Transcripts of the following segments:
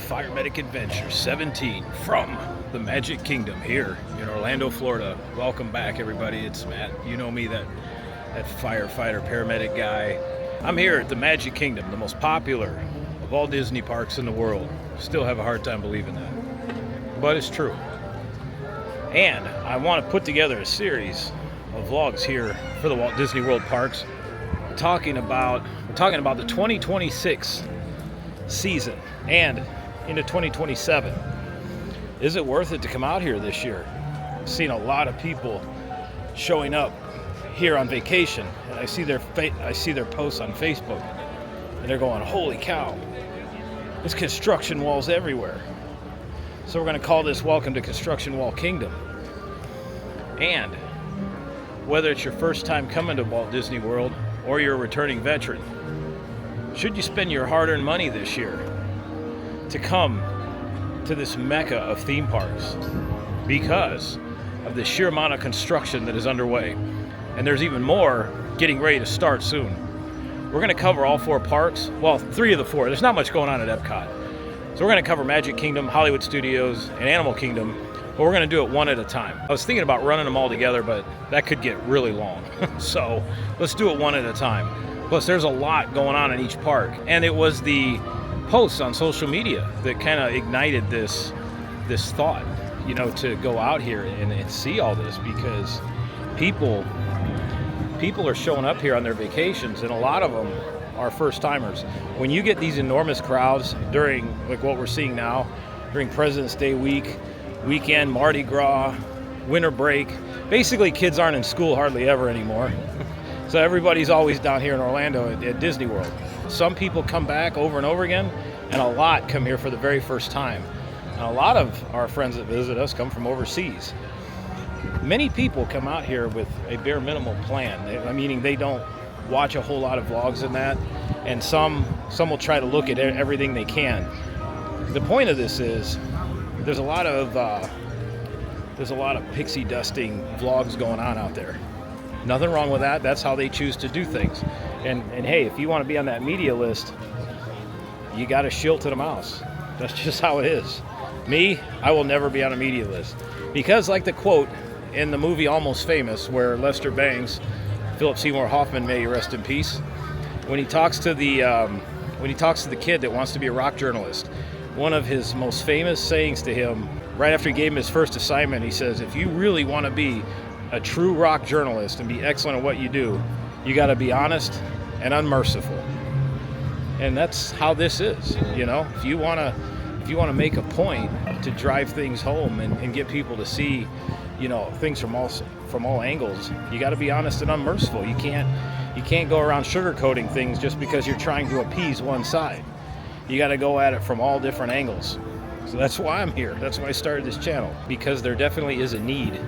Fire Medic Adventure 17 from the Magic Kingdom here in Orlando, Florida. Welcome back, everybody. It's Matt. You know me, that firefighter, paramedic guy. I'm here at the Magic Kingdom, the most popular of all Disney parks in the world. Still have a hard time believing that, but it's true. And I want to put together a series of vlogs here for the Walt Disney World parks, talking about the 2026 season and into 2027. Is it worth it to come out here this year? I've seen a lot of people showing up here on vacation, and I see their posts on Facebook, and they're going, "Holy cow! There's construction walls everywhere." So we're going to call this "Welcome to Construction Wall Kingdom." And whether it's your first time coming to Walt Disney World or you're a returning veteran, should you spend your hard-earned money this year to come to this mecca of theme parks because of the sheer amount of construction that is underway? And there's even more getting ready to start soon. We're going to cover all four parks. Well, three of the four. There's not much going on at Epcot. So we're going to cover Magic Kingdom, Hollywood Studios, and Animal Kingdom, but we're going to do it one at a time. I was thinking about running them all together, but that could get really long. So let's do it one at a time. Plus, there's a lot going on in each park. And it was the posts on social media that kind of ignited this thought, to go out here and see all this, because people are showing up here on their vacations, and a lot of them are first timers. When you get these enormous crowds during, like what we're seeing now, during President's Day weekend, Mardi Gras, winter break, basically kids aren't in school hardly ever anymore. So everybody's always down here in Orlando at Disney World. Some people come back over and over again, and a lot come here for the very first time. And a lot of our friends that visit us come from overseas. Many people come out here with a bare minimal plan, meaning they don't watch a whole lot of vlogs in that, and some will try to look at everything they can. The point of this is there's a lot of pixie dusting vlogs going on out there. Nothing wrong with that. That's how they choose to do things. And hey, if you want to be on that media list, you got to shield to the mouse. That's just how it is. Me, I will never be on a media list, because like the quote in the movie Almost Famous, where Lester Bangs, Philip Seymour Hoffman, may he rest in peace, when he talks to the kid that wants to be a rock journalist, one of his most famous sayings to him, right after he gave him his first assignment, he says, "If you really want to be a true rock journalist and be excellent at what you do, you got to be honest and unmerciful." And that's how this is. If you want to make a point to drive things home and get people to see things from all angles, you got to be honest and unmerciful. You can't go around sugarcoating things just because you're trying to appease one side. You got to go at it from all different angles. So that's why I'm here. That's why I started this channel, because there definitely is a need.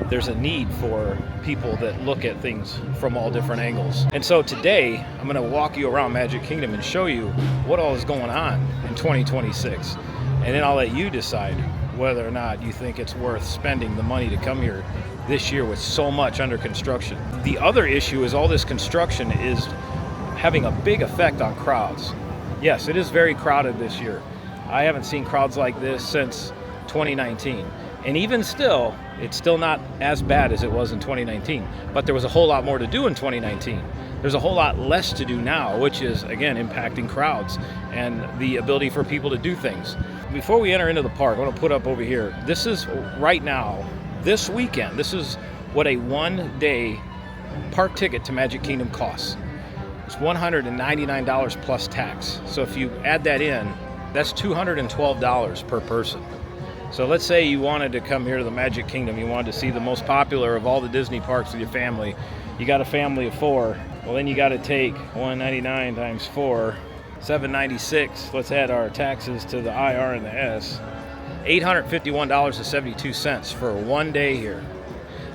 There's a need for people that look at things from all different angles. And so today, I'm going to walk you around Magic Kingdom and show you what all is going on in 2026. And then I'll let you decide whether or not you think it's worth spending the money to come here this year with so much under construction. The other issue is all this construction is having a big effect on crowds. Yes, it is very crowded this year. I haven't seen crowds like this since 2019. And even still, it's still not as bad as it was in 2019. But there was a whole lot more to do in 2019. There's a whole lot less to do now, which is, again, impacting crowds and the ability for people to do things. Before we enter into the park, I want to put up over here, this is right now, this weekend, this is what a one-day park ticket to Magic Kingdom costs. It's $199 plus tax. So if you add that in, that's $212 per person. So let's say you wanted to come here to the Magic Kingdom, you wanted to see the most popular of all the Disney parks with your family. You got a family of four. Well, then you got to take $199 times 4, $796. Let's add our taxes to the IR and the S. $851.72 for one day here.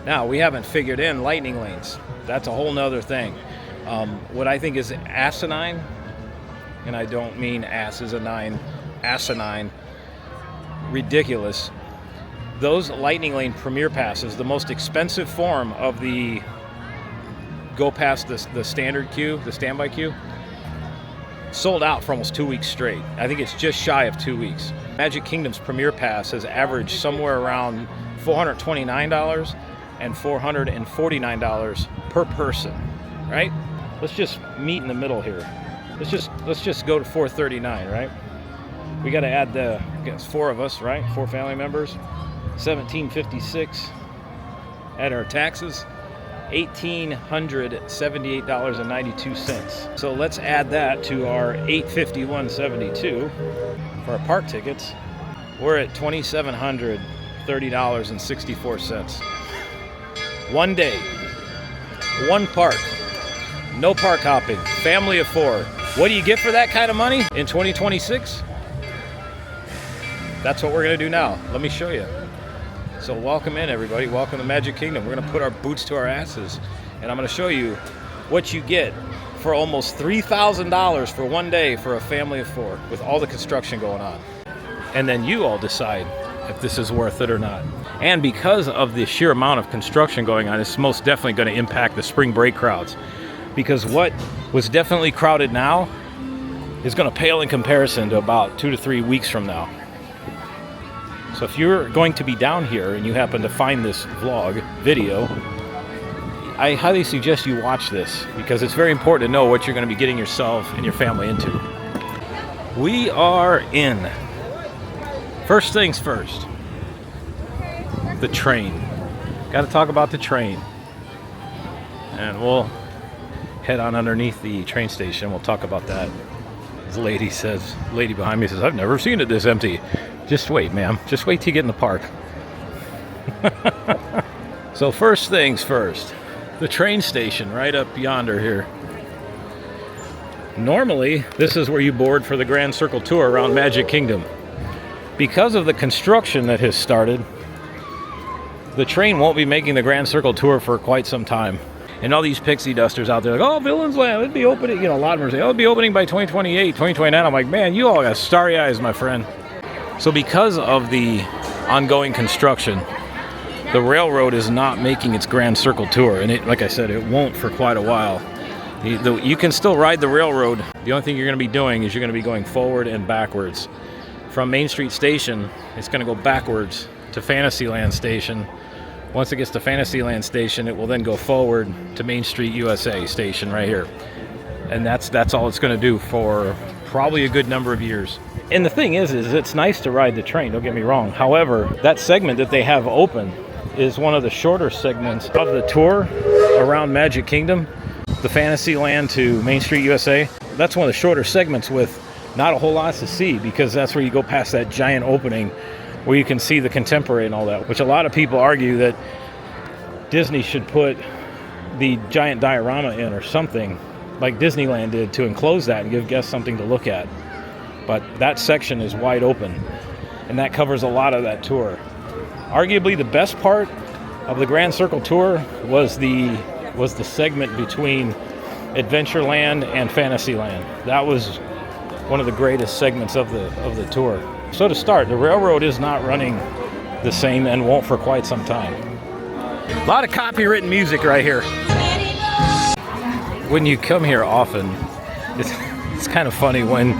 Now, we haven't figured in lightning lanes. That's a whole nother thing. What I think is asinine, and I don't mean ass as a nine, asinine, ridiculous. Those lightning lane premier passes, the most expensive form of the go past the standard queue, the standby queue, sold out for almost 2 weeks straight. I think it's just shy of 2 weeks. Magic Kingdom's Premier Pass has averaged somewhere around $429 and $449 per person, right? Let's just meet in the middle here. Let's just go to $439, right? We got to add I guess 4 of us, right? 4 family members. $1,756. Add our taxes. $1,878.92. So let's add that to our $851.72 for our park tickets. We're at $2,730.64. 1 day, 1 park, no park hopping, family of 4. What do you get for that kind of money in 2026? That's what we're gonna do now. Let me show you. So welcome in, everybody. Welcome to Magic Kingdom. We're gonna put our boots to our asses, and I'm gonna show you what you get for almost $3,000 for 1 day for a family of 4 with all the construction going on. And then you all decide if this is worth it or not. And because of the sheer amount of construction going on, it's most definitely gonna impact the spring break crowds. Because what was definitely crowded now is gonna pale in comparison to about 2 to 3 weeks from now. So if you're going to be down here and you happen to find this vlog video, I highly suggest you watch this because it's very important to know what you're going to be getting yourself and your family into. We are in. First things first, the train. Got to talk about the train. And we'll head on underneath the train station. We'll talk about that. This lady behind me says, I've never seen it this empty. Just wait, ma'am. Just wait till you get in the park. So first things first, the train station right up yonder here. Normally, this is where you board for the Grand Circle Tour around Magic Kingdom. Because of the construction that has started, the train won't be making the Grand Circle Tour for quite some time. And all these pixie dusters out there like, oh, Villain's Land, it'd be opening, you know, a lot of them are saying, oh, it'll be opening by 2028, 2029. I'm like, man, you all got starry eyes, my friend. So because of the ongoing construction, the railroad is not making its Grand Circle Tour. And it, like I said, it won't for quite a while. You can still ride the railroad. The only thing you're going to be doing is you're going to be going forward and backwards. From Main Street Station, it's going to go backwards to Fantasyland Station. Once it gets to Fantasyland Station, it will then go forward to Main Street USA Station right here. And that's all it's going to do for probably a good number of years. And the thing is it's nice to ride the train, don't get me wrong. However, that segment that they have open is one of the shorter segments of the tour around Magic Kingdom, the Fantasyland to Main Street USA. That's one of the shorter segments with not a whole lot to see because that's where you go past that giant opening where you can see the Contemporary and all that, which a lot of people argue that Disney should put the giant diorama in or something like Disneyland did to enclose that and give guests something to look at. But that section is wide open, and that covers a lot of that tour. Arguably the best part of the Grand Circle Tour was the segment between Adventureland and Fantasyland. That was one of the greatest segments of the tour. So to start, the railroad is not running the same and won't for quite some time. A lot of copywritten music right here. When you come here often, it's kind of funny when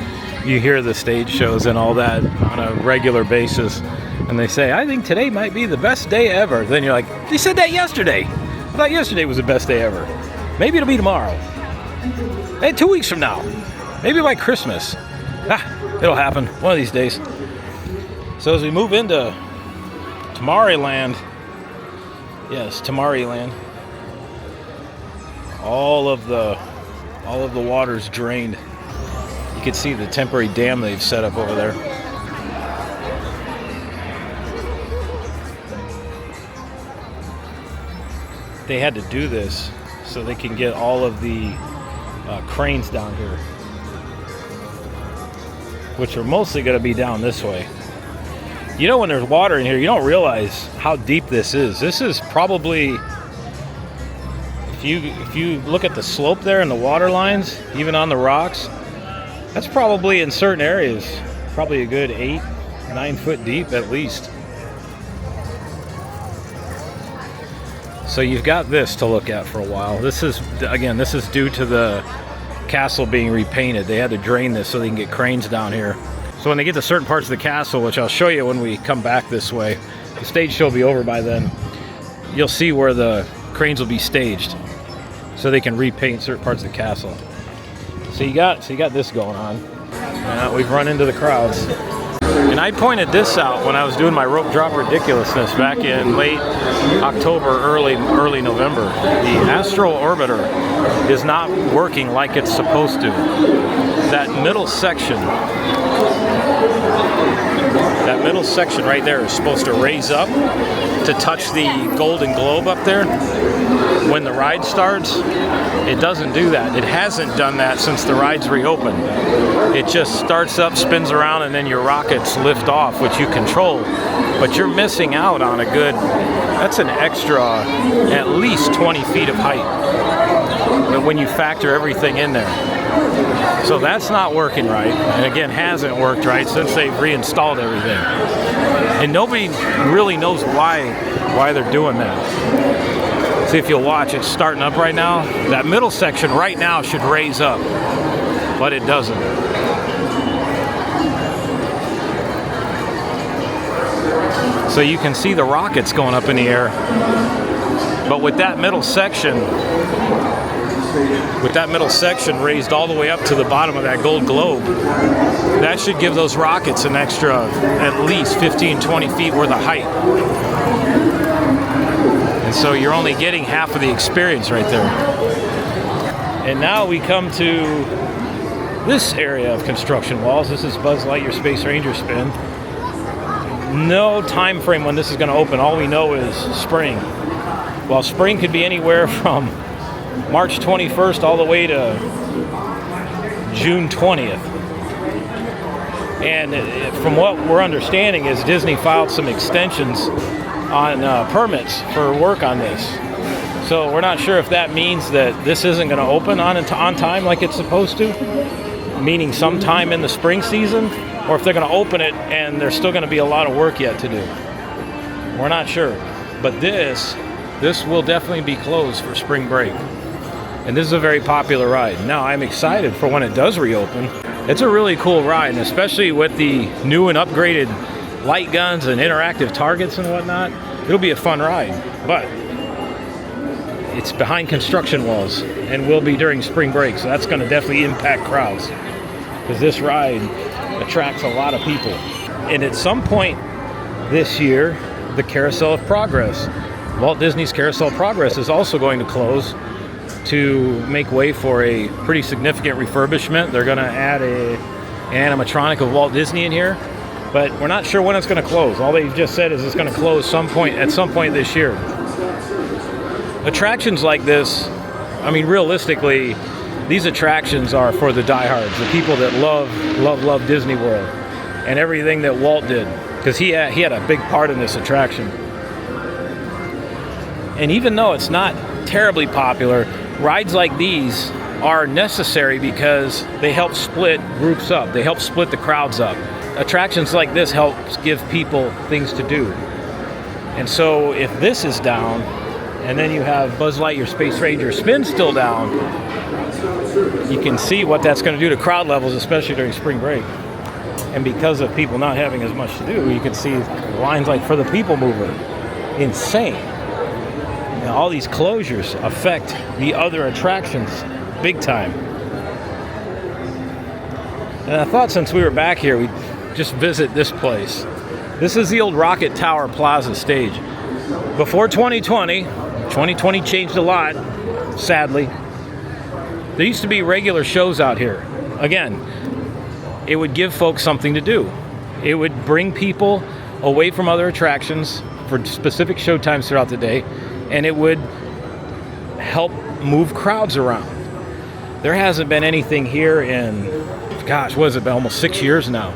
you hear the stage shows and all that on a regular basis, and they say, I think today might be the best day ever. Then you're like, they said that yesterday. I thought yesterday was the best day ever. Maybe it'll be tomorrow. Hey, 2 weeks from now. Maybe by Christmas. It'll happen one of these days. So as we move into Tomorrowland, yes, Tomorrowland, all of the water's drained. You can see the temporary dam they've set up over there. They had to do this so they can get all of the cranes down here, which are mostly going to be down this way. You know, when there's water in here, you don't realize how deep this is. This is probably, if you look at the slope there and the water lines, even on the rocks, that's probably in certain areas, probably a good 8-9 foot deep at least. So you've got this to look at for a while. This is, again, this is due to the castle being repainted. They had to drain this so they can get cranes down here. So when they get to certain parts of the castle, which I'll show you when we come back this way, the stage show will be over by then, you'll see where the cranes will be staged so they can repaint certain parts of the castle. So you got this going on. We've run into the crowds. And I pointed this out when I was doing my rope drop ridiculousness back in late October, early November. The Astro Orbiter is not working like it's supposed to. That middle section right there is supposed to raise up to touch the golden globe up there when the ride starts. It doesn't do that. It hasn't done that since the ride's reopened. It just starts up, spins around, and then your rockets lift off, which you control. But you're missing out on a good, that's an extra at least 20 feet of height when you factor everything in there. So that's not working right, and again, hasn't worked right since they've reinstalled everything. And nobody really knows why they're doing that. See, if you'll watch, it's starting up right now. That middle section right now should raise up, but it doesn't. So you can see the rockets going up in the air, but with that middle section raised all the way up to the bottom of that gold globe, that should give those rockets an extra at least 15-20 feet worth of height. And so you're only getting half of the experience right there. And now we come to this area of construction walls. This is Buzz Lightyear Space Ranger Spin. No time frame when this is going to open. All we know is spring. Well, spring could be anywhere from March 21st all the way to June 20th. And from what we're understanding is Disney filed some extensions on permits for work on this. So we're not sure if that means that this isn't going to open on time like it's supposed to, meaning sometime in the spring season, or if they're going to open it and there's still going to be a lot of work yet to do. We're not sure. But this will definitely be closed for spring break. And this is a very popular ride. Now, I'm excited for when it does reopen. It's a really cool ride, and especially with the new and upgraded light guns and interactive targets and whatnot, it'll be a fun ride. But it's behind construction walls and will be during spring break, so that's going to definitely impact crowds because this ride attracts a lot of people. And at some point this year, the Carousel of Progress, Walt Disney's Carousel of Progress, is also going to close to make way for a pretty significant refurbishment. They're going to add an animatronic of Walt Disney in here, but we're not sure when it's going to close. All they've just said is it's going to close at some point this year. Attractions like this, I mean, realistically, these attractions are for the diehards, the people that love Disney World and everything that Walt did, because he had a big part in this attraction. And even though it's not terribly popular, rides like these are necessary because they help split groups up. They help split the crowds up. Attractions like this helps give people things to do. And so if this is down, and then you have Buzz Lightyear Space Ranger Spin still down, you can see what that's going to do to crowd levels, especially during spring break. And because of people not having as much to do, you can see lines like for the People Mover. Insane. Now, all these closures affect the other attractions big time. And I thought since we were back here, we'd just visit this place. This is the old Rocket Tower Plaza stage. Before 2020 changed a lot, sadly. There used to be regular shows out here. Again, it would give folks something to do. It would bring people away from other attractions for specific show times throughout the day, and it would help move crowds around. There hasn't been anything here in, gosh, what has it been, almost 6 years now.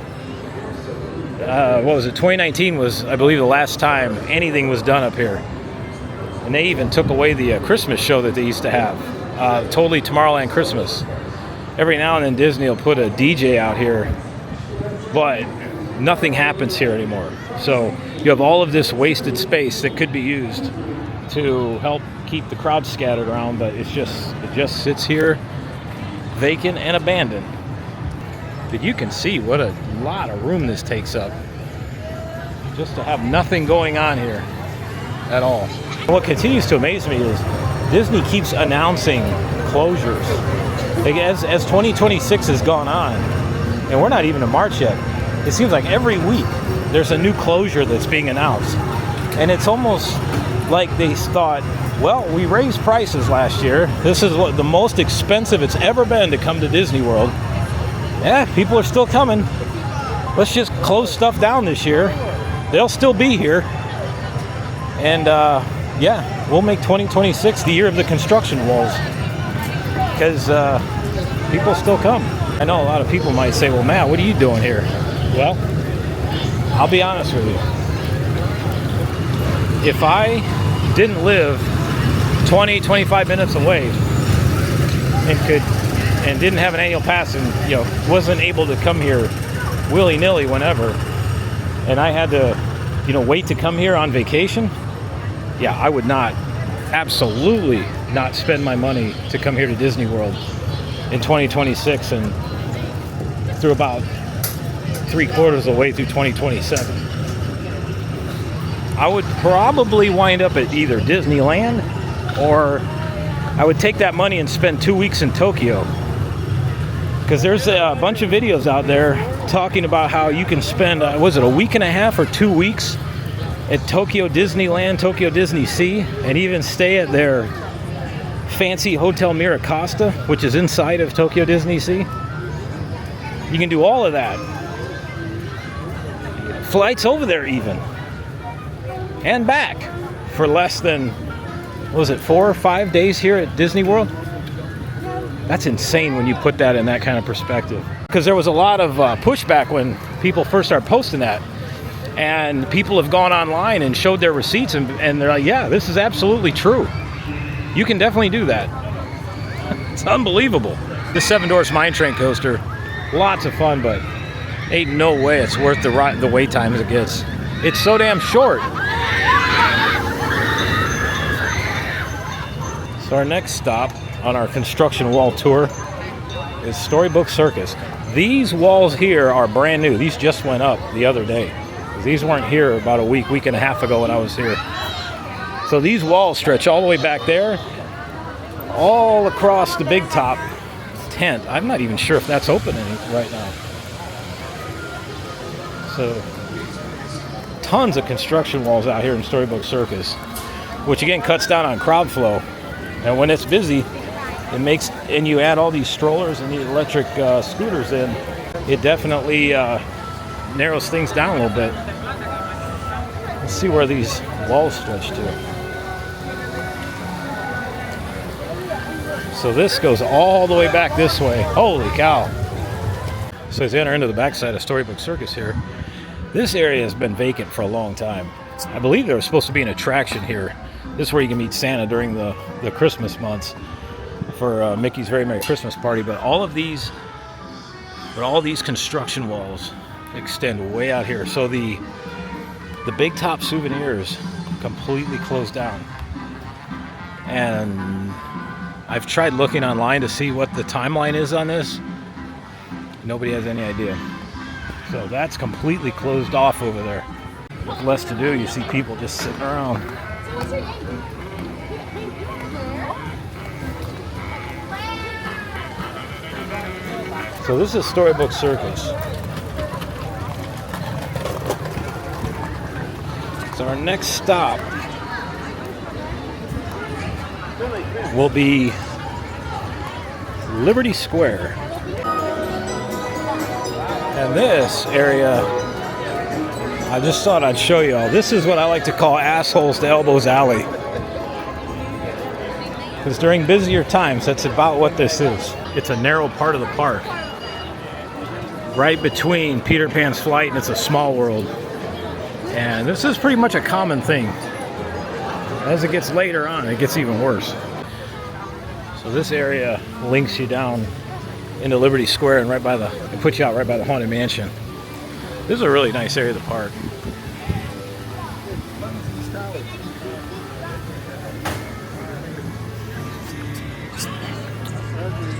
2019 was, I believe, the last time anything was done up here. And they even took away the Christmas show that they used to have, Totally Tomorrowland Christmas. Every now and then Disney will put a DJ out here, but nothing happens here anymore. So you have all of this wasted space that could be used to help keep the crowd scattered around, but it just sits here vacant and abandoned. But you can see what a lot of room this takes up. Just to have nothing going on here at all. What continues to amaze me is Disney keeps announcing closures. Like as 2026 has gone on, and we're not even in March yet, it seems like every week there's a new closure that's being announced. And it's almost like they thought, well, we raised prices last year. This is what the most expensive it's ever been to come to Disney World. Yeah, people are still coming. Let's just close stuff down this year. They'll still be here. And yeah, we'll make 2026 the year of the construction walls. Because people still come. I know a lot of people might say, well, Matt, what are you doing here? Well, I'll be honest with you. If I didn't live 20, 25 minutes away and didn't have an annual pass and wasn't able to come here willy-nilly whenever, and I had to wait to come here on vacation, yeah, I would absolutely not spend my money to come here to Disney World in 2026 and through about 3/4 of the way through 2027. I would probably wind up at either Disneyland, or I would take that money and spend 2 weeks in Tokyo. Because there's a bunch of videos out there talking about how you can spend, was it a week and a half or 2 weeks at Tokyo Disneyland, Tokyo Disney Sea, and even stay at their fancy Hotel Miracosta, which is inside of Tokyo Disney Sea. You can do all of that. Flights over there even. And back for less than, what was it, 4 or 5 days here at Disney World? That's insane when you put that in that kind of perspective. Because there was a lot of pushback when people first started posting that. And people have gone online and showed their receipts, and they're like, yeah, this is absolutely true. You can definitely do that. It's unbelievable. The Seven Dwarfs Mine Train coaster, lots of fun, but ain't no way it's worth the wait time as it gets. It's so damn short. So our next stop on our construction wall tour is Storybook Circus. These walls here are brand new. These just went up the other day. These weren't here about a week and a half ago when I was here. So these walls stretch all the way back there, all across the big top tent. I'm not even sure if that's open right now. So tons of construction walls out here in Storybook Circus, which again cuts down on crowd flow. And when it's busy, it makes, and you add all these strollers and the electric scooters in, it definitely narrows things down a little bit. Let's see where these walls stretch to. So this goes all the way back this way. Holy cow. So as you enter into the backside of Storybook Circus here, this area has been vacant for a long time. I believe there was supposed to be an attraction here. This is where you can meet Santa during the Christmas months for Mickey's Very Merry Christmas Party. But all these construction walls extend way out here. So the Big Top Souvenirs completely closed down. And I've tried looking online to see what the timeline is on this. Nobody has any idea. So that's completely closed off over there. With less to do, you see people just sitting around. So this is Storybook Circus. So our next stop will be Liberty Square. And this area, I just thought I'd show you all. This is what I like to call Assholes to Elbows Alley. Because during busier times, that's about what this is. It's a narrow part of the park. Right between Peter Pan's Flight and It's a Small World. And this is pretty much a common thing. As it gets later on, it gets even worse. So this area links you down into Liberty Square and it puts you out right by the Haunted Mansion. This is a really nice area of the park.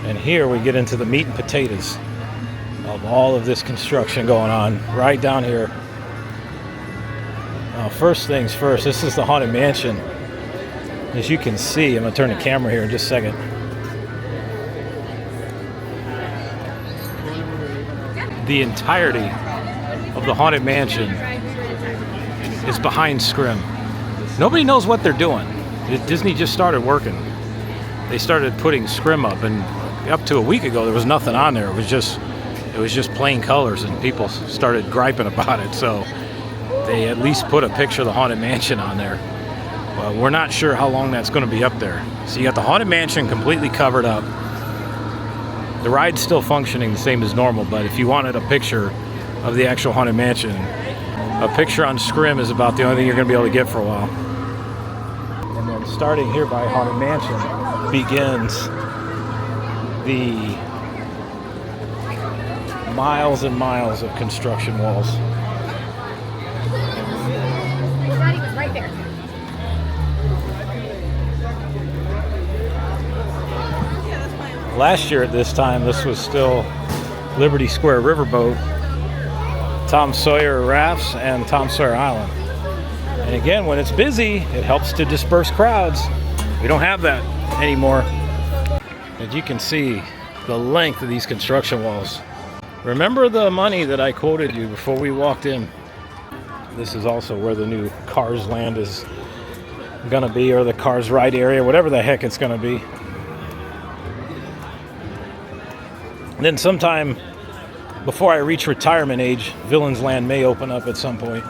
And here we get into the meat and potatoes of all of this construction going on right down here. Now, first things first, this is the Haunted Mansion. As you can see, I'm going to turn the camera here in just a second. The entirety of the Haunted Mansion is behind Scrim. Nobody knows what they're doing. Disney just started working. They started putting Scrim up, and up to a week ago there was nothing on there. It was just plain colors, and people started griping about it. So they at least put a picture of the Haunted Mansion on there. But we're not sure how long that's going to be up there. So you got the Haunted Mansion completely covered up. The ride's still functioning the same as normal, but if you wanted a picture of the actual Haunted Mansion, a picture on Scrim is about the only thing you're going to be able to get for a while. And then starting here by Haunted Mansion begins the miles and miles of construction walls. Daddy was right there. Last year at this time, this was still Liberty Square Riverboat, Tom Sawyer Rafts, and Tom Sawyer Island. And again, when it's busy, it helps to disperse crowds. We don't have that anymore. As you can see, the length of these construction walls. Remember the money that I quoted you before we walked in? This is also where the new Cars Land is gonna be, or the Cars Ride area, whatever the heck it's gonna be. And then sometime before I reach retirement age, Villains Land may open up at some point.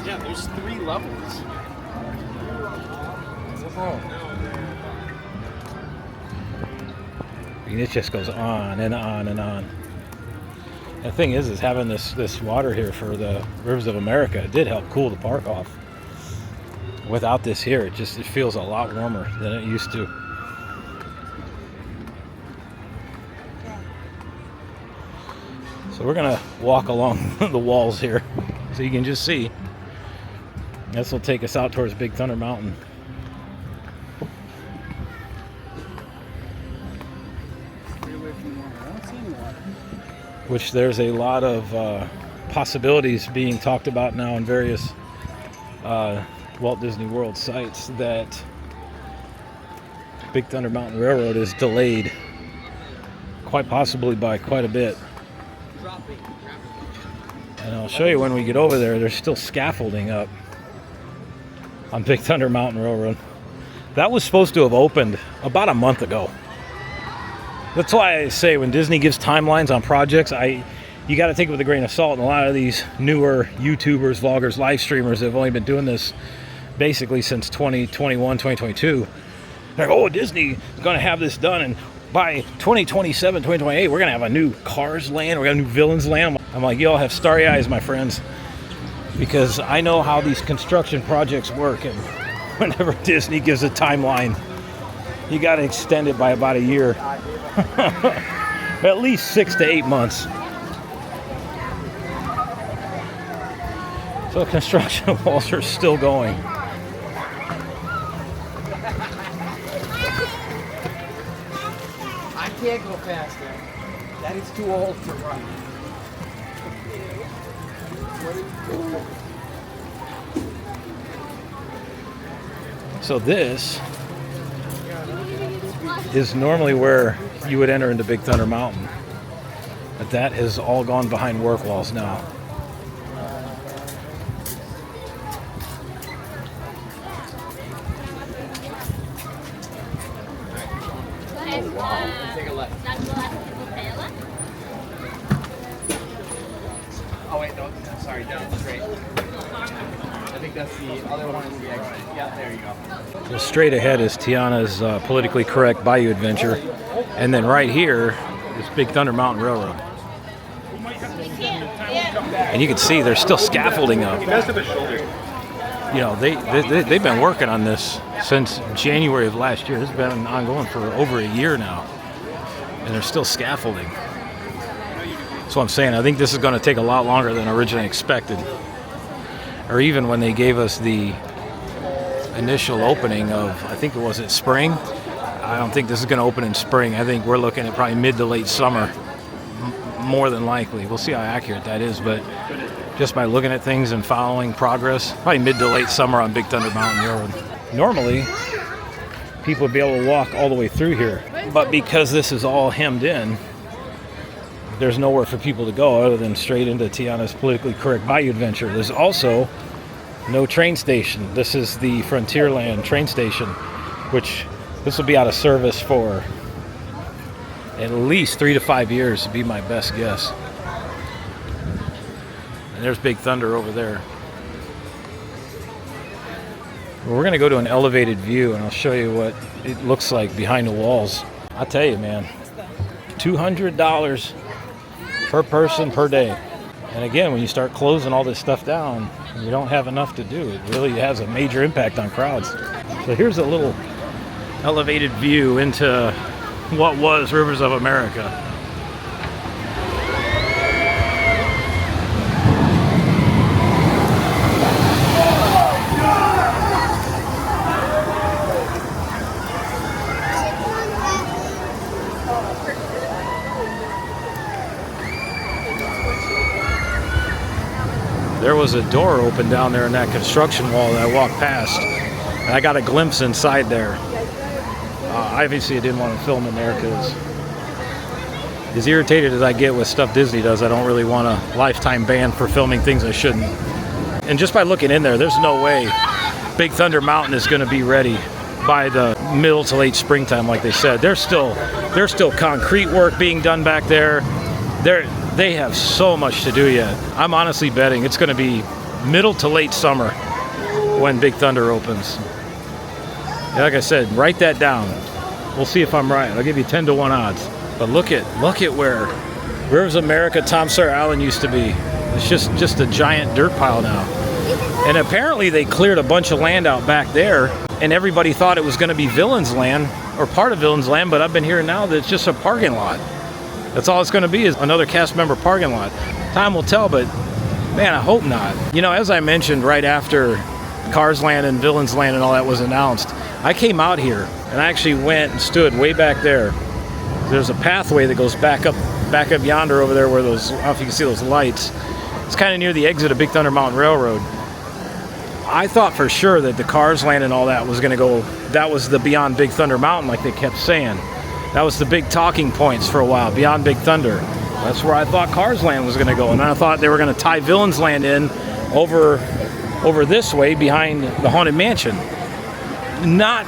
Yeah, there's 3 levels. And it just goes on and on and on. The thing is having this water here for the Rivers of America, it did help cool the park off. Without this here, it feels a lot warmer than it used to. So we're gonna walk along the walls here so you can just see. This will take us out towards Big Thunder Mountain. Which there's a lot of possibilities being talked about now in various Walt Disney World sites that Big Thunder Mountain Railroad is delayed, quite possibly by quite a bit. And I'll show you when we get over there, there's still scaffolding up on Big Thunder Mountain Railroad. That was supposed to have opened about a month ago. That's why I say when Disney gives timelines on projects, you got to take it with a grain of salt. And a lot of these newer YouTubers, vloggers, live streamers have only been doing this basically since 2021, 2022. They're like, oh, Disney is going to have this done, and by 2027, 2028, we're going to have a new Cars Land, we're going to have a new Villains Land. I'm like, y'all have starry eyes, my friends, because I know how these construction projects work, and whenever Disney gives a timeline, you got to extend it by about a year. At least 6 to 8 months. So construction walls are still going. I can't go faster. That is too old to run. So this is normally where you would enter into Big Thunder Mountain, but that has all gone behind work walls now. Take a left. Oh wait, no, sorry, down straight. I think that's the other one is the exit. Yeah, there you go. So straight ahead is Tiana's politically correct Bayou Adventure, and then right here is Big Thunder Mountain Railroad. And you can see there's still scaffolding up. You know, they've been working on this since January of last year. This has been ongoing for over a year now, and there's still scaffolding. That's what I'm saying. I think this is going to take a lot longer than originally expected. Or even when they gave us the initial opening of, I think it was spring, I don't think this is going to open in spring. I think we're looking at probably mid to late summer, more than likely. We'll see how accurate that is, but just by looking at things and following progress, probably mid to late summer on Big Thunder Mountain Road. Normally, people would be able to walk all the way through here, but because this is all hemmed in, there's nowhere for people to go other than straight into Tiana's politically correct Bayou Adventure. There's also no train station. This is the Frontierland train station, which this will be out of service for at least 3 to 5 years, would be my best guess. And there's Big Thunder over there. Well, we're going to go to an elevated view, and I'll show you what it looks like behind the walls. I tell you, man, $200 per person per day. And again, when you start closing all this stuff down, you don't have enough to do. It really has a major impact on crowds. So here's a little elevated view into what was Rivers of America. There was a door open down there in that construction wall that I walked past, and I got a glimpse inside there. Obviously, I didn't want to film in there because as irritated as I get with stuff Disney does, I don't really want a lifetime ban for filming things I shouldn't. And just by looking in there, there's no way Big Thunder Mountain is going to be ready by the middle to late springtime, like they said. There's still concrete work being done back there. They have so much to do yet. I'm honestly betting it's going to be middle to late summer when Big Thunder opens. Like I said, write that down. We'll see if I'm right. I'll give you 10 to 1 odds. But look at where Rivers of America, Tom Sawyer Island used to be. It's just a giant dirt pile now. And apparently they cleared a bunch of land out back there, and everybody thought it was going to be Villain's Land or part of Villain's Land, but I've been hearing now that it's just a parking lot. That's all it's going to be, is another cast member parking lot. Time will tell, but man, I hope not. You know, as I mentioned right after Cars Land and Villain's Land and all that was announced, I came out here and I actually went and stood way back there. There's a pathway that goes back up yonder over there where those, I don't know if you can see those lights. It's kind of near the exit of Big Thunder Mountain Railroad. I thought for sure that the Cars Land and all that was going to go, that was the Beyond Big Thunder Mountain, like they kept saying. That was the big talking points for a while, Beyond Big Thunder. That's where I thought Cars Land was going to go. And then I thought they were going to tie Villain's Land in over this way behind the Haunted Mansion. Not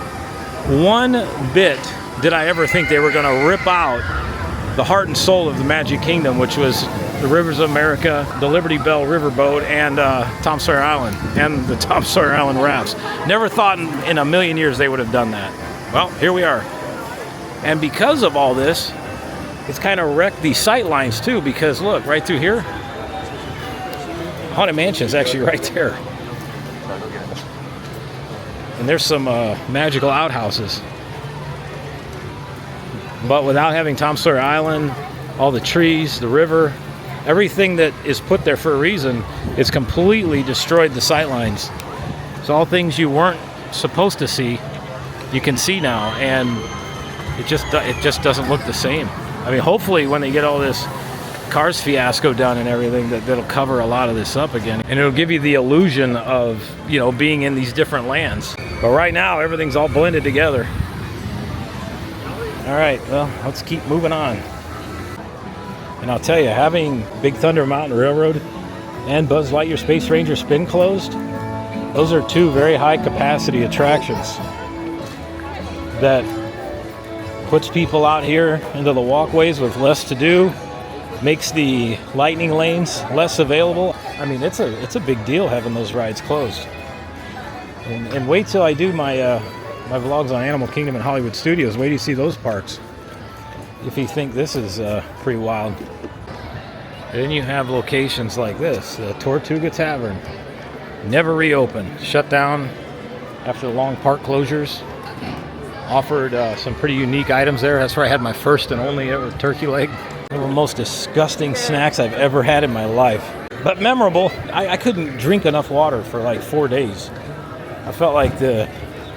one bit did I ever think they were going to rip out the heart and soul of the Magic Kingdom, which was the Rivers of America, the Liberty Bell Riverboat, and Tom Sawyer Island, and the Tom Sawyer Island rafts. Never thought in a million years they would have done that. Well, here we are. And because of all this, it's kind of wrecked the sight lines too, because look, right through here, Haunted Mansion is actually right there. And there's some magical outhouses. But without having Tom Sawyer Island, all the trees, the river, everything that is put there for a reason, it's completely destroyed the sight lines. So all things you weren't supposed to see, you can see now, and it just doesn't look the same. I mean, hopefully when they get all this Cars fiasco done and everything, that'll cover a lot of this up again, and it'll give you the illusion of, you know, being in these different lands. But right now, everything's all blended together. All right, well, let's keep moving on. And I'll tell you, having Big Thunder Mountain Railroad and Buzz Lightyear Space Ranger Spin closed, those are two very high capacity attractions that puts people out here into the walkways with less to do, makes the lightning lanes less available. I mean, it's a big deal having those rides closed. And wait till I do my vlogs on Animal Kingdom and Hollywood Studios. Wait till you see those parks, if you think this is pretty wild. And then you have locations like this, the Tortuga Tavern, never reopened, shut down after the long park closures. Offered some pretty unique items there. That's where I had my first and only ever turkey leg. One of the most disgusting snacks I've ever had in my life, but memorable. I couldn't drink enough water for like 4 days. I felt like the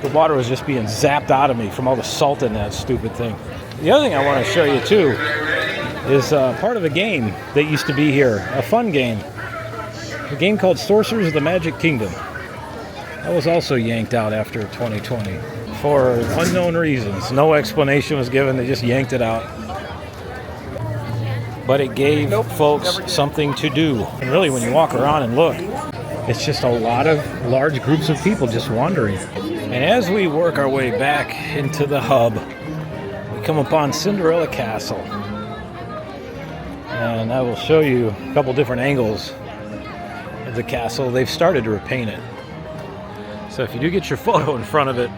the water was just being zapped out of me from all the salt in that stupid thing. The other thing I want to show you too is part of a game that used to be here, a fun game. A game called Sorcerers of the Magic Kingdom. That was also yanked out after 2020 for unknown reasons. No explanation was given, they just yanked it out. But it gave folks something to do. And really, when you walk around and look, it's just a lot of large groups of people just wandering. And as we work our way back into the hub, we come upon Cinderella Castle. And I will show you a couple different angles of the castle. They've started to repaint it. So if you do get your photo in front of it,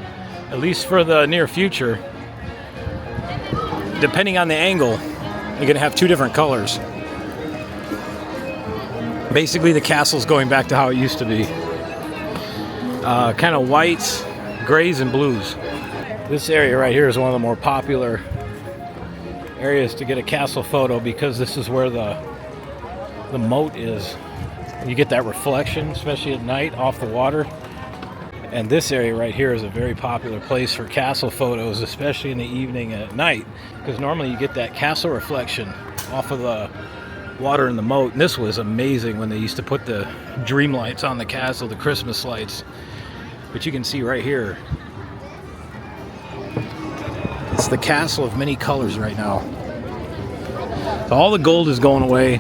at least for the near future, depending on the angle, you're going to have two different colors. Basically, the castle's going back to how it used to be. Kind of whites, grays, and blues. This area right here is one of the more popular areas to get a castle photo because this is where the moat is. You get that reflection, especially at night, off the water. And this area right here is a very popular place for castle photos, especially in the evening and at night, because normally you get that castle reflection off of the water in the moat. And this was amazing when they used to put the dream lights on the castle, the Christmas lights. But you can see right here, it's the castle of many colors right now. So all the gold is going away.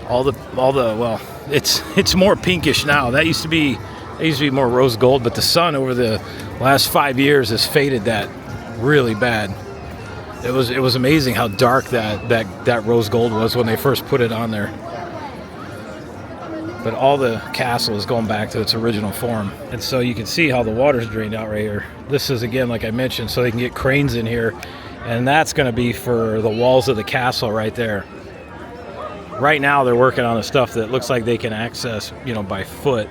Well, it's more pinkish now. That used to be more rose gold, but the sun over the last 5 years has faded that really bad. It was amazing how dark that rose gold was when they first put it on there. But all the castle is going back to its original form. And so you can see how the water's drained out right here. This is, again, like I mentioned, so they can get cranes in here. And that's going to be for the walls of the castle right there. Right now they're working on the stuff that looks like they can access, by foot.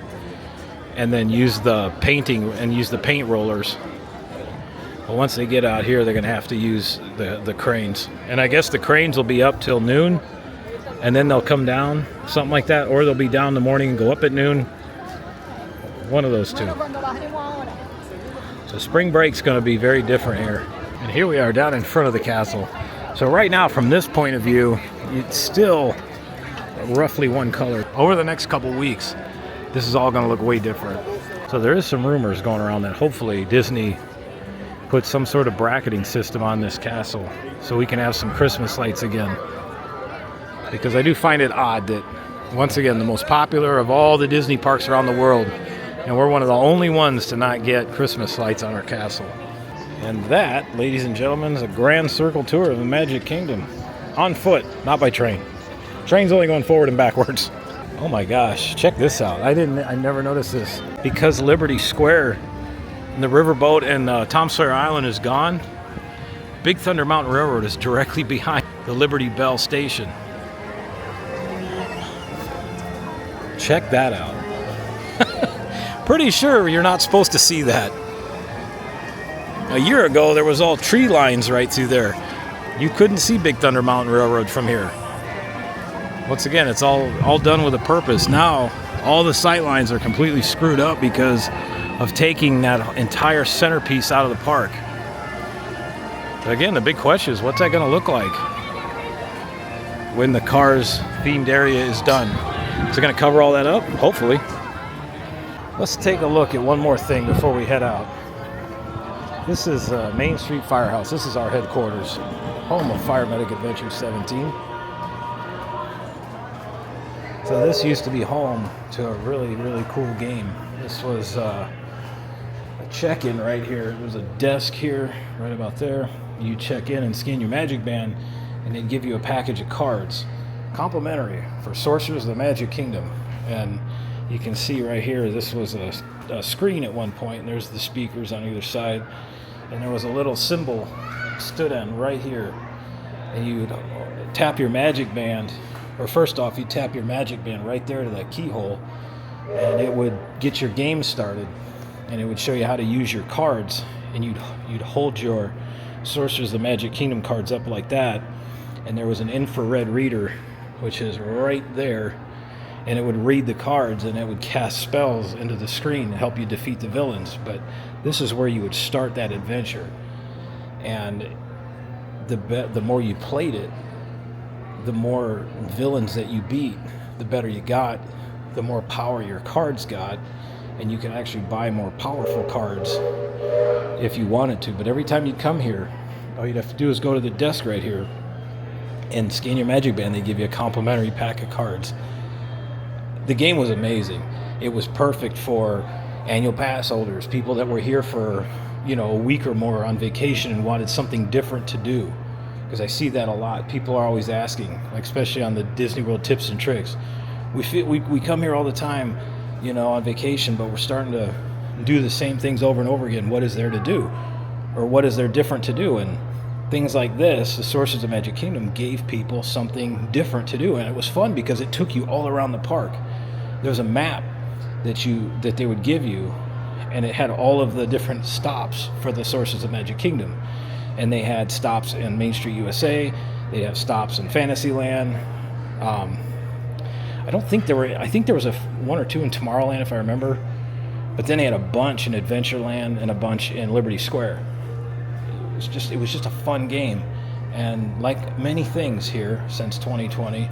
And then use the painting and use the paint rollers. But once they get out here, they're going to have to use the cranes. And I guess the cranes will be up till noon, and then they'll come down, something like that. Or they'll be down in the morning and go up at noon. One of those two. So spring break's going to be very different here. And here we are down in front of the castle. So right now, from this point of view, it's still roughly one color. Over the next couple weeks, this is all going to look way different. So there is some rumors going around that hopefully Disney puts some sort of bracketing system on this castle so we can have some Christmas lights again. Because I do find it odd that, once again, the most popular of all the Disney parks around the world, and we're one of the only ones to not get Christmas lights on our castle. And that, ladies and gentlemen, is a grand circle tour of the Magic Kingdom. On foot, not by train. Train's only going forward and backwards. Oh my gosh, check this out. I never noticed this. Because Liberty Square and the riverboat and Tom Sawyer Island is gone, Big Thunder Mountain Railroad is directly behind the Liberty Bell station. Check that out. Pretty sure you're not supposed to see that. A year ago, there was all tree lines right through there. You couldn't see Big Thunder Mountain Railroad from here. Once again, it's all done with a purpose. Now, all the sight lines are completely screwed up because of taking that entire centerpiece out of the park. But again, the big question is, what's that going to look like when the Cars themed area is done? Is it going to cover all that up? Hopefully. Let's take a look at one more thing before we head out. This is Main Street Firehouse. This is our headquarters, home of Fire Medic Adventure 17. So this used to be home to a really, really cool game. This was a check-in right here. There's a desk here, right about there. You check in and scan your Magic Band, and they give you a package of cards, complimentary, for Sorcerers of the Magic Kingdom. And you can see right here, this was a screen at one point, and there's the speakers on either side. And there was a little symbol stood on right here. And you'd tap your Magic Band, or first off, you tap your Magic Band right there to that keyhole, and it would get your game started, and it would show you how to use your cards, and you'd hold your Sorcerers of the Magic Kingdom cards up like that, and there was an infrared reader, which is right there, and it would read the cards and it would cast spells into the screen and help you defeat the villains. But this is where you would start that adventure, and the more you played it, the more villains that you beat, the better you got, the more power your cards got, and you can actually buy more powerful cards if you wanted to. But every time you come here, all you'd have to do is go to the desk right here and scan your Magic Band. They give you a complimentary pack of cards. The game was amazing. It was perfect for annual pass holders, people that were here for, a week or more on vacation and wanted something different to do. Because I see that a lot. People are always asking, like especially on the Disney World tips and tricks. We come here all the time, on vacation, but we're starting to do the same things over and over again. What is there to do? Or what is there different to do? And things like this, the Sources of Magic Kingdom, gave people something different to do. And it was fun because it took you all around the park. There was a map that they would give you, and it had all of the different stops for the Sources of Magic Kingdom. And they had stops in Main Street, USA. They have stops in Fantasyland. I think there was one or two in Tomorrowland, if I remember. But then they had a bunch in Adventureland and a bunch in Liberty Square. It was just a fun game. And like many things here since 2020,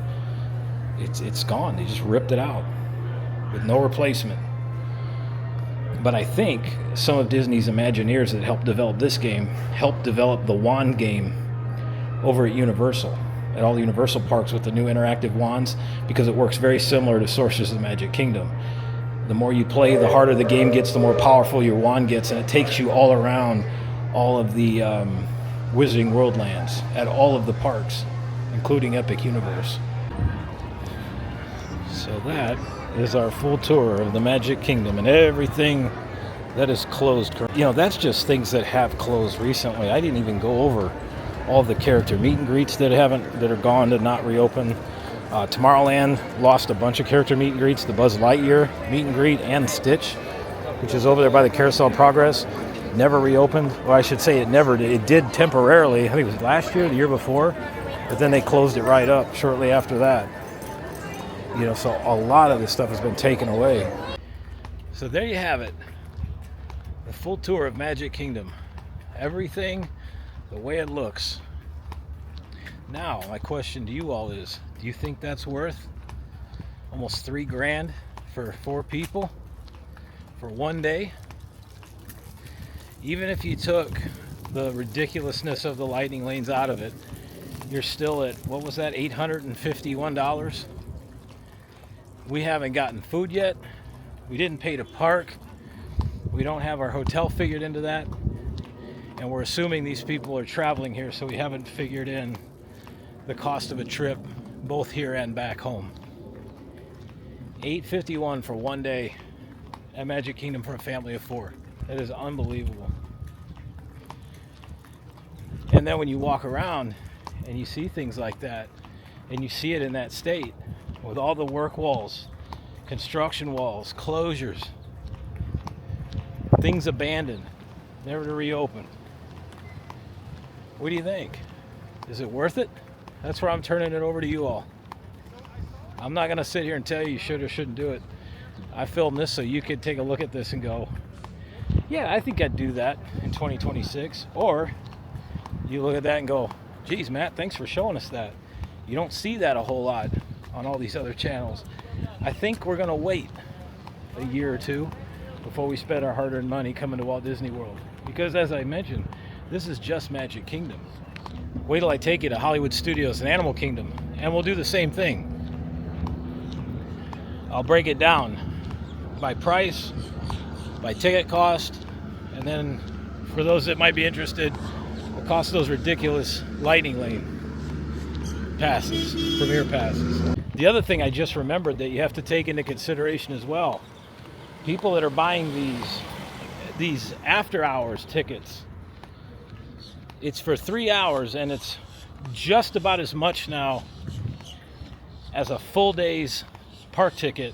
it's gone. They just ripped it out with no replacement. But I think some of Disney's Imagineers that helped develop this game helped develop the wand game over at Universal, at all the Universal parks with the new interactive wands, because it works very similar to Sources of the Magic Kingdom. The more you play, the harder the game gets, the more powerful your wand gets, and it takes you all around all of the Wizarding World lands at all of the parks, including Epic Universe. So that is our full tour of the Magic Kingdom and everything that is closed. That's just things that have closed recently. I didn't even go over all the character meet and greets that are gone, to not reopen. Tomorrowland lost a bunch of character meet and greets. The Buzz Lightyear meet and greet and Stitch, which is over there by the Carousel Progress, never reopened. Well, I should say it never did. It did temporarily. I think it was last year, the year before, but then they closed it right up shortly after that. So a lot of this stuff has been taken away. So there you have it. The full tour of Magic Kingdom. Everything the way it looks. Now, my question to you all is, do you think that's worth almost $3,000 for 4 people for one day? Even if you took the ridiculousness of the lightning lanes out of it, you're still at, what was that, $851? We haven't gotten food yet. We didn't pay to park. We don't have our hotel figured into that. And we're assuming these people are traveling here, so we haven't figured in the cost of a trip, both here and back home. $851 for one day at Magic Kingdom for a family of 4. That is unbelievable. And then when you walk around and you see things like that, and you see it in that state, with all the work walls, construction walls, closures, things abandoned, never to reopen. What do you think? Is it worth it? That's where I'm turning it over to you all. I'm not going to sit here and tell you should or shouldn't do it. I filmed this so you could take a look at this and go, yeah, I think I'd do that in 2026. Or you look at that and go, geez, Matt, thanks for showing us that. You don't see that a whole lot on all these other channels. I think we're going to wait a year or two before we spend our hard-earned money coming to Walt Disney World. Because as I mentioned, this is just Magic Kingdom. Wait till I take you to Hollywood Studios and Animal Kingdom, and we'll do the same thing. I'll break it down by price, by ticket cost, and then for those that might be interested, the cost of those ridiculous lightning lane passes, premier passes. The other thing I just remembered that you have to take into consideration as well, people that are buying these after hours tickets, it's for 3 hours, and it's just about as much now as a full day's park ticket.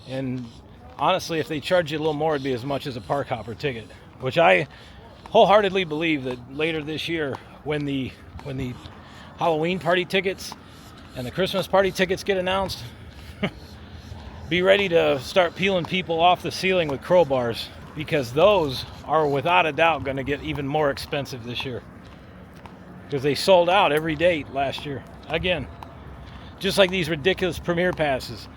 And honestly, if they charge you a little more, it'd be as much as a park hopper ticket, which I wholeheartedly believe that later this year, when the Halloween party tickets and the Christmas party tickets get announced, Be ready to start peeling people off the ceiling with crowbars, because those are without a doubt going to get even more expensive this year, because they sold out every date last year. Again, just like these ridiculous premiere passes.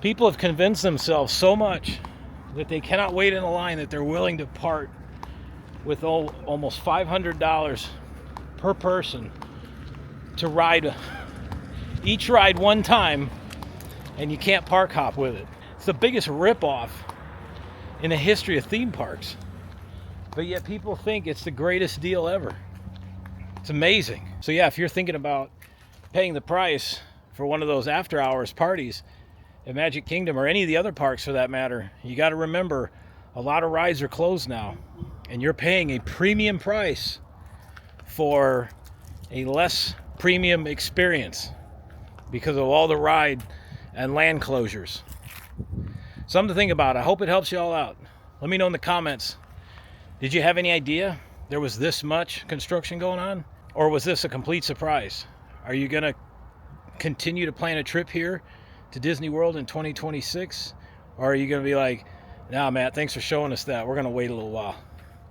People have convinced themselves so much that they cannot wait in a line that they're willing to part with almost $500 per person to ride each ride one time, and you can't park hop with it. It's the biggest ripoff in the history of theme parks, but yet people think it's the greatest deal ever. It's amazing. So yeah, if you're thinking about paying the price for one of those after hours parties at Magic Kingdom, or any of the other parks for that matter, you got to remember a lot of rides are closed now, and you're paying a premium price for a less premium experience because of all the ride and land closures. Something to think about. I hope it helps you all out. Let me know in the comments. Did you have any idea there was this much construction going on? Or was this a complete surprise? Are you going to continue to plan a trip here to Disney World in 2026? Or are you going to be like, nah, Matt, thanks for showing us that. We're going to wait a little while.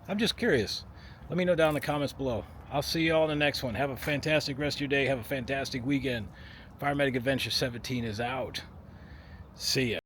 I'm just curious. Let me know down in the comments below. I'll see you all in the next one. Have a fantastic rest of your day. Have a fantastic weekend. Fire Medic Adventure 17 is out. See ya.